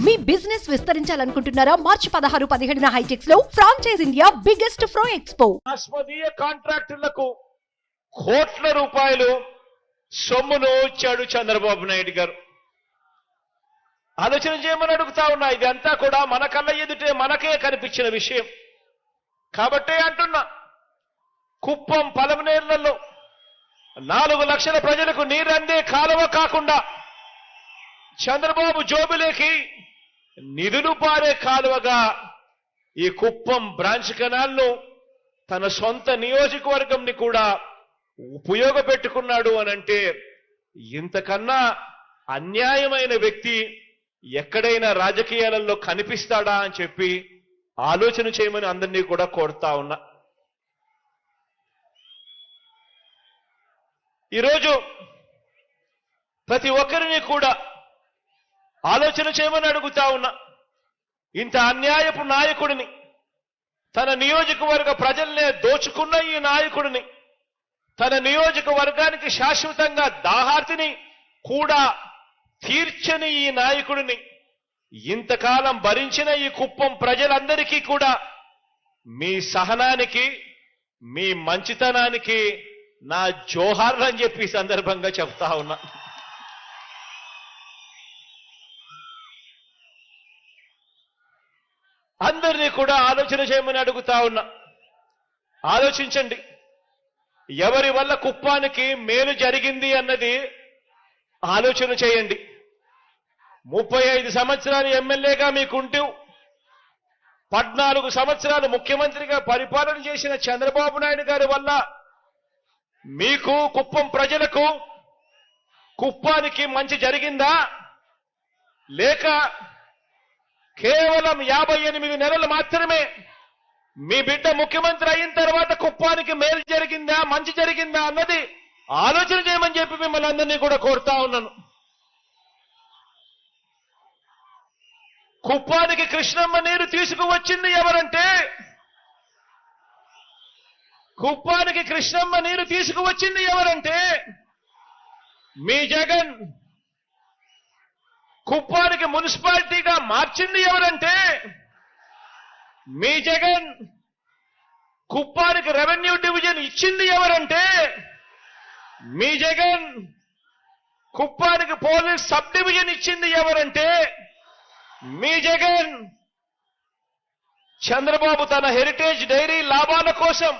మీ business విస్తరించాలనుకుంటున్నారా? మార్చి 16-17 హైటెక్స్ లో franchise India biggest ఫ్రో expo. శాశ్వతీయ కాంట్రాక్టులకు కోట్ల రూపాయలు సొమ్మును ఇచ్చాడు చంద్రబాబు నాయుడు గారు. ఆలోచన చేయమని అడుగుతా ఉన్నా. ఇదంతా కూడా మన కళ్ళ ఎదుటే మనకే కనిపించిన విషయం కాబట్టే అంటున్నా. కుప్పం పలమనేర్లలో 4 లక్షల ప్రజలకు నీరందే కాలువ కాకుండా చంద్రబాబు జోబులేకి నిధులు పారే కాలువగా ఈ కుప్పం బ్రాంచ్ కెనాల్ను తన సొంత నియోజకవర్గంని కూడా ఉపయోగపెట్టుకున్నాడు అనంటే ఇంతకన్నా అన్యాయమైన వ్యక్తి ఎక్కడైనా రాజకీయాలలో కనిపిస్తాడా అని చెప్పి ఆలోచన చేయమని అందరినీ కూడా కోరుతా ఉన్నా. ఈరోజు ప్రతి ఒక్కరిని కూడా ఆలోచన చేయమని అడుగుతా ఉన్నా. ఇంత అన్యాయపు నాయకుడిని, తన నియోజకవర్గ ప్రజల్నే దోచుకున్న ఈ నాయకుడిని, తన నియోజకవర్గానికి శాశ్వతంగా దాహార్తిని కూడా తీర్చని ఈ నాయకుడిని ఇంతకాలం భరించిన ఈ కుప్పం ప్రజలందరికీ కూడా మీ సహనానికి, మీ మంచితనానికి నా జోహార్లు అని చెప్పి సందర్భంగా చెప్తా ఉన్నా. అందరినీ కూడా ఆలోచన చేయమని అడుగుతా ఉన్నా. ఆలోచించండి. ఎవరి వల్ల కుప్పానికి మేలు జరిగింది అన్నది ఆలోచన చేయండి. 35 సంవత్సరాలు ఎమ్మెల్యేగా మీకుంటూ 14 సంవత్సరాలు ముఖ్యమంత్రిగా పరిపాలన చేసిన చంద్రబాబు నాయుడు గారి వల్ల మీకు, కుప్పం ప్రజలకు, కుప్పానికి మంచి జరిగిందా? లేక కేవలం 58 నెలలు మాత్రమే మీ బిడ్డ ముఖ్యమంత్రి అయిన తర్వాత కుప్పానికి మేలు జరిగిందా, మంచి జరిగిందా అన్నది ఆలోచన చేయమని చెప్పి మిమ్మల్ని అందరినీ కూడా కోరుతా ఉన్నాను. కుప్పానికి కృష్ణమ్మ నీరు తీసుకువచ్చింది ఎవరంటే, కుప్పానికి కృష్ణమ్మ నీరు తీసుకువచ్చింది ఎవరంటే మీ జగన్. కుప్పానికి మున్సిపాలిటీగా మార్చింది ఎవరంటే మీ జగన్. కుప్పానికి రెవెన్యూ డివిజన్ ఇచ్చింది ఎవరంటే మీ జగన్. కుప్పానికి పోలీస్ సబ్ డివిజన్ ఇచ్చింది ఎవరంటే మీ జగన్. చంద్రబాబు తన హెరిటేజ్ డైరీ లాభాల కోసం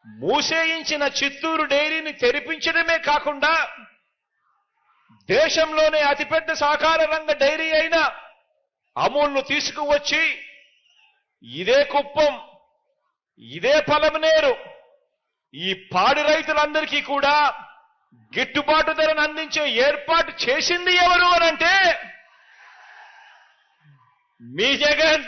మూసేయించిన చిత్తూరు డైరీని తెరిపించడమే కాకుండా దేశంలోనే అతిపెద్ద సహకార రంగ డైరీ అయిన అమూల్ను తీసుకువచ్చి ఇదే కుప్పం, ఇదే పలమనేరు, ఈ పాడి రైతులందరికీ కూడా గిట్టుబాటు ధరను అందించే ఏర్పాటు చేసింది ఎవరు అనంటే మీ జగన్.